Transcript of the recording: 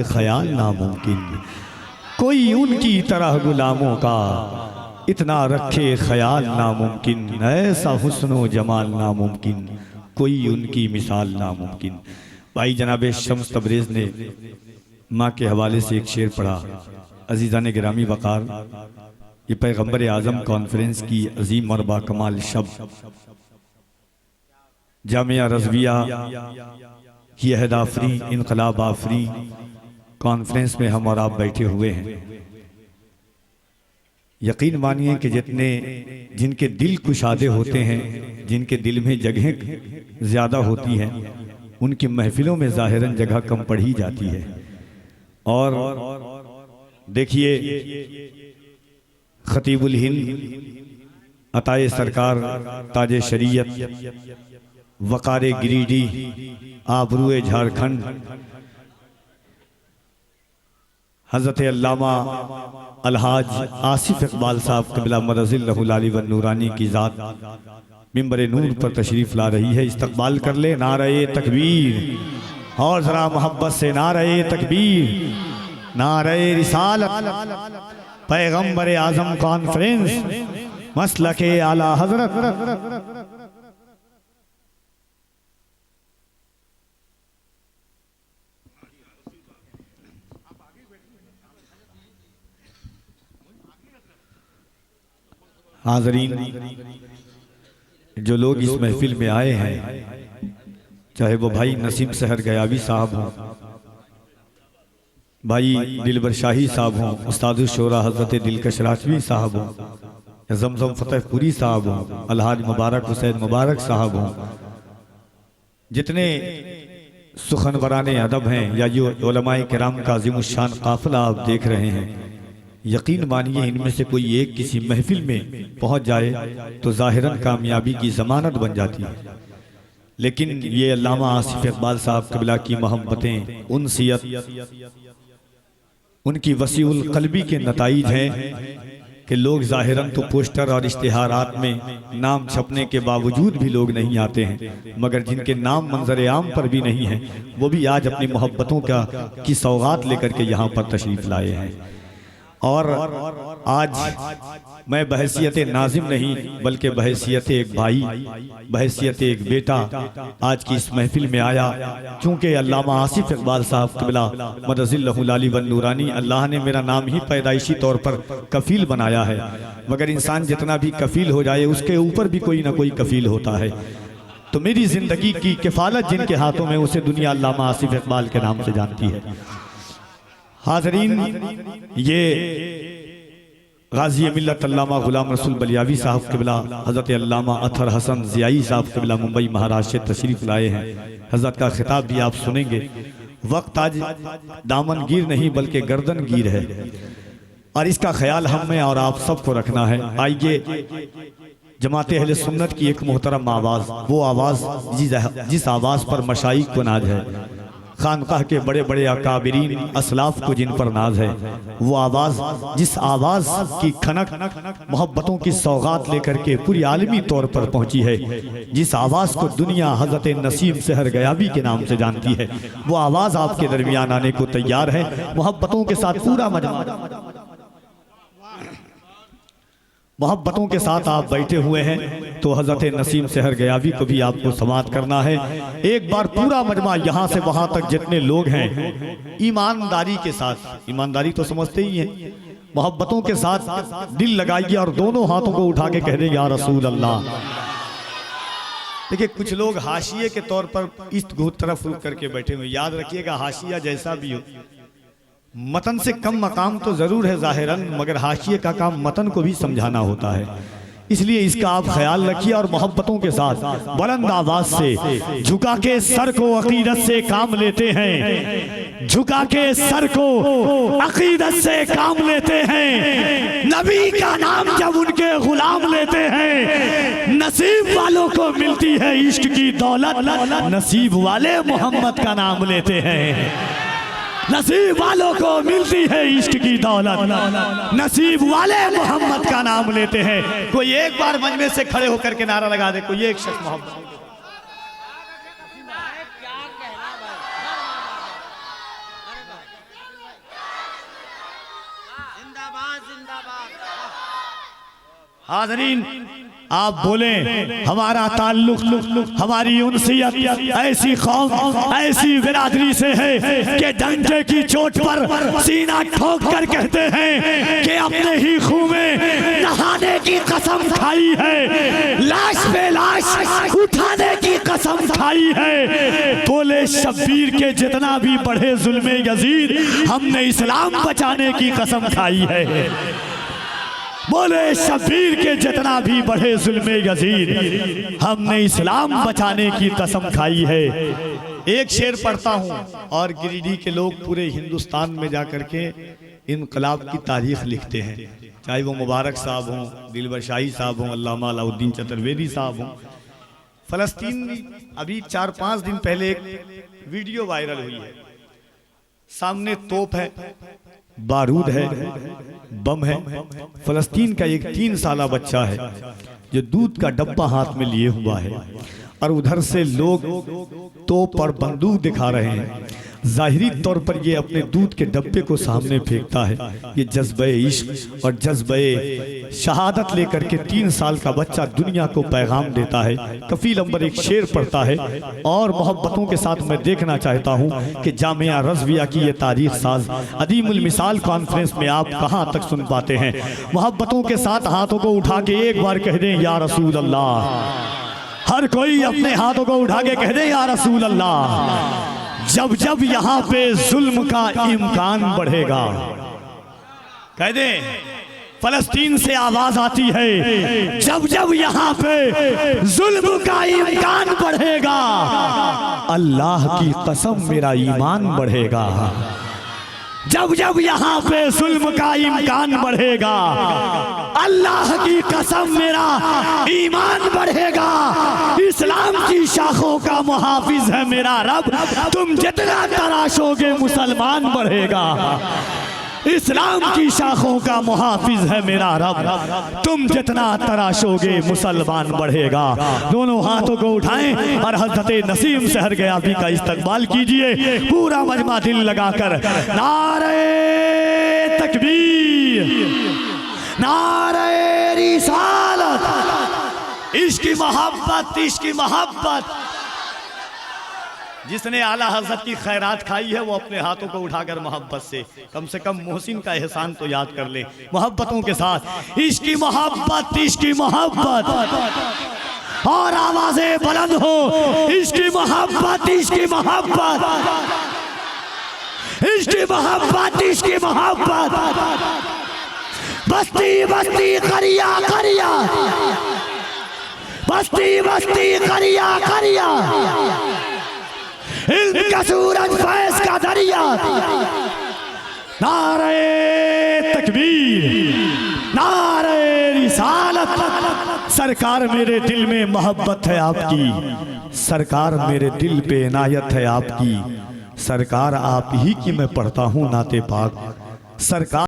ख्याल नामुमकिन, कोई उनकी तरह गुलामों का इतना रखे ख्याल नामुमकिन, ऐसा हुस्नो जमाल नामुमकिन, कोई उनकी मिसाल नामुमकिन। भाई जनाब शम्स तबरेज़ ने माँ के हवाले से एक शेर पढ़ा। अजीज़ान गिरामी वक़ार, ये पैगम्बर आज़म कॉन्फ्रेंस की अजीम और बाकमाल शब जामिया रज़विया की अहद आफरी इनकलाब आफरी कॉन्फ्रेंस में हम और आप बैठे हुए हैं। यकीन मानिए कि जिनके दिल कुशादे होते हैं, जिनके दिल में जगहें ज़्यादा होती हैं, उनकी महफिलों में ज़ाहिरन जगह कम पड़ ही जाती है। और देखिए खतीबुल हिंद अताए सरकार ताजे शरीयत वक़ारे गिरिडीह आबरूए झारखंड हज़रत अल्लामा अलहाज आसिफ इकबाल साहब क़िबला मरज़िल्लहुल आली व नूरानी की ज़ात मिंबर नूर पर तशरीफ़ ला रही है। इस्तक़बाल कर ले नारे तकबीर, और ज़रा मोहब्बत से नारे तकबीर, नारे रिसालत, पैगम्बर आज़म कॉन्फ्रेंस मसलके आला हज़रत। हाज़रीन, जो लोग इस महफिल में आए हैं, चाहे वो भाई नसीम सहर गयावी साहब हों, भाई दिलबर शाही साहब हों, उस्ताद शोरा हज़रत दिलकश राजवी साहब हों, जमजम फतेहपुरी साहब हों, अलहाज मुबारक हुसैन मुबारक साहब हों, जितने सुखनवराने अदब हैं या जो उलमाए किराम का अज़ीमुश्शान काफ़िला आप देख रहे हैं, यकीन मानिए इनमें से कोई एक किसी महफिल में पहुंच जाए तो ज़ाहिरन कामयाबी की ज़मानत बन जाती है। लेकिन ये अल्लामा आसिफ इकबाल साहब क़िबला की मोहब्बतें, उनसियत, उनकी वसीउल क़ल्बी के नताइज हैं कि लोग ज़ाहिरन तो पोस्टर और इश्तिहारात में नाम छपने के बावजूद भी लोग नहीं आते हैं, मगर जिनके नाम मंजर आम पर भी नहीं हैं, वो भी आज अपनी मोहब्बतों की सौगात लेकर के यहाँ पर तशरीफ़ लाए हैं। और आज मैं बहैसियत नाज़िम नहीं बल्कि बहैसियत एक भाई, बहैसियत एक बेटा आज की इस महफिल में आया, क्योंकि अल्लामा आसिफ इकबाल साहब क़िबला मरज़िल्लहुल आली व नूरानी, अल्लाह ने मेरा नाम ही पैदाइशी तौर पर कफ़ील बनाया है, मगर इंसान जितना भी कफ़ील हो जाए उसके ऊपर भी कोई ना कोई कफ़ील होता है। तो मेरी ज़िंदगी की किफ़ालत जिनके हाथों में, उसे दुनिया अल्लामा आसिफ इकबाल के नाम से जानती है। हाज़रीन, ये गाज़ी मिल्लत अल्लामा ग़ुलाम रसूल बलियावी साहब क़िबला हज़रत अल्लामा अतहर हसन ज़ियाई साहब क़िबला मुंबई महाराष्ट्र से तशरीफ़ लाए हैं। हज़रत का खिताब भी आप सुनेंगे। वक्त आज दामन गिर नहीं बल्कि गर्दन गिर है, और इसका ख्याल हमें और आप सबको रखना है। आइए जमात अहले सुन्नत की एक मोहतरम आवाज़, वो आवाज़ जिस आवाज़ पर मशाइख को नाज है, खानकाह के बड़े बड़े अकाबिरीन असलाफ को जिन पर नाज है, वो आवाज़, जिस आवाज़ की खनक मोहब्बतों की सौगात लेकर के पूरी आलमी तौर पर पहुंची है, जिस आवाज़ को दुनिया हज़रत नसीम सहर गयावी के नाम से जानती है, वो आवाज़ आपके दरमियान आने को तैयार है। मोहब्बतों के साथ पूरा मजमा, मोहब्बतों के साथ आप बैठे हुए हैं, तो हज़रत नसीम सहर गयावी को भी आपको समात करना है। एक बार पूरा मजमा यहाँ से वहाँ तक जितने लोग हैं, ईमानदारी के साथ, ईमानदारी तो समझते ही हैं, मोहब्बतों के साथ दिल लगाइए और दोनों हाथों को उठा के कह दें या रसूल अल्लाह। देखिए कुछ लोग हाशिए के तौर पर इस तरफ रुक करके बैठे हुए, याद रखिएगा हाशिया जैसा भी हो, मतन से कम मकाम तो जरूर है ज़ाहिरन, मगर हाशिए का काम मतन को भी समझाना होता है, इसलिए इसका आप ख्याल रखिए। और मोहब्बतों के साथ बुलंद आवाज से झुका के सर को अकीदत से काम लेते हैं, झुका के सर को अकीदत से काम लेते हैं, नबी का नाम जब उनके गुलाम लेते हैं, नसीब वालों को मिलती है इश्क की दौलत, नसीब वाले मोहम्मद का नाम लेते हैं, नसीब वालों को मिलती है इश्क की दौलत, नसीब वाले मोहम्मद का नाम लेते हैं। कोई एक बार मंच में से खड़े होकर के नारा लगा दे, कोई एक शख्स मोहब्बत। जिंदाबाद जिंदाबाद। हाज़रीन आप बोले हमारा ताल्लुक हमारी उनसियत ऐसी कौम ऐसी बिरादरी से है कि डंडे की चोट पर सीना ठोक कर कहते हैं कि अपने ही खून में नहाने की कसम खाई है, लाश पे लाश उठाने की कसम खाई है। बोले शब्बीर के जितना भी बढ़े जुल्मे यजीद हमने इस्लाम बचाने की कसम खाई है। बोले शब्बीर के जितना भी बढ़े जुल्मे यजीद हमने इस्लाम बचाने की कसम खाई है। एक शेर पढ़ता हूँ और गिरिडीह के लोग पूरे हिंदुस्तान में जाकर के इनकलाब की तारीख लिखते हैं, चाहे वो मुबारक साहब हों, दिलबर शाही साहब हों, अल्लामा अलाउद्दीन चतुर्वेदी साहब हों। फलस्तीन में अभी 4-5 दिन पहले एक वीडियो वायरल हुई है, सामने तोप है, बारूद है, बम है। फलस्तीन का एक 3 साला बच्चा है जो दूध का डब्बा हाथ में लिए हुआ है और उधर से लोग तोप और बंदूक दिखा रहे हैं। जाहिरी तौर पर ये अपने दूध के डब्बे को सामने फेंकता है। ये जज्बे इश्क और जज्बे शहादत लेकर के 3 साल का बच्चा दुनिया को पैगाम देता है। कफील अंबर एक शेर पढ़ता है और मोहब्बतों के साथ मैं देखना चाहता हूँ कि जामिया रज़विया की ये तारीख साज अदीमुल मिसाल कॉन्फ्रेंस में आप कहाँ तक सुन पाते हैं। मोहब्बतों के साथ हाथों को उठा के एक बार कह दें या रसूल अल्लाह। हर कोई अपने हाथों को उठा के कह दे या रसूल अल्लाह। जब जब यहाँ पे जुल्म का इम्कान बढ़ेगा, कह दे फलस्तीन से आवाज आती है, जब जब यहाँ पे जुल्म का इम्कान बढ़ेगा अल्लाह की कसम मेरा ईमान बढ़ेगा। जब जब यहाँ पे जुल्म का इम्कान बढ़ेगा अल्लाह की कसम मेरा ईमान बढ़ेगा। इस्लाम की शाखों का मुहाफिज है मेरा रब, तुम जितना तराशोगे मुसलमान बढ़ेगा। इस्लाम की शाखों का मुहाफिज है मेरा रब, तुम जितना तराशोगे मुसलमान बढ़ेगा। दोनों हाथों को उठाएं और हज़रत नसीम सहर गयाबी का इस्तकबाल कीजिए। पूरा मजमा दिल लगाकर नारे तकबीर, नारे रिसालत, इश्क की मोहब्बत, इश्क की मोहब्बत। जिसने आला हज़रत की खैरात खाई है वो अपने हाथों को उठाकर मोहब्बत से कम मोहसिन का एहसान तो याद कर ले। मोहब्बतों के साथ इश्क की मोहब्बत, इश्क की मोहब्बत, और आवाजें बुलंद हो, इश्क की मोहब्बत, इश्क की मोहब्बत, इश्क की मोहब्बत, इश्क की मोहब्बत। बस्ती बस्ती करिया करिया, बस्ती बस्ती करिया करिया, इल्म का सूरज फैज़ का दरिया। नारे तकबीर, नारे रिसालत। सरकार मेरे दिल में मोहब्बत है आपकी, सरकार मेरे दिल पे इनायत है आपकी। सरकार आप ही की मैं पढ़ता हूँ नाते पाक। सरकार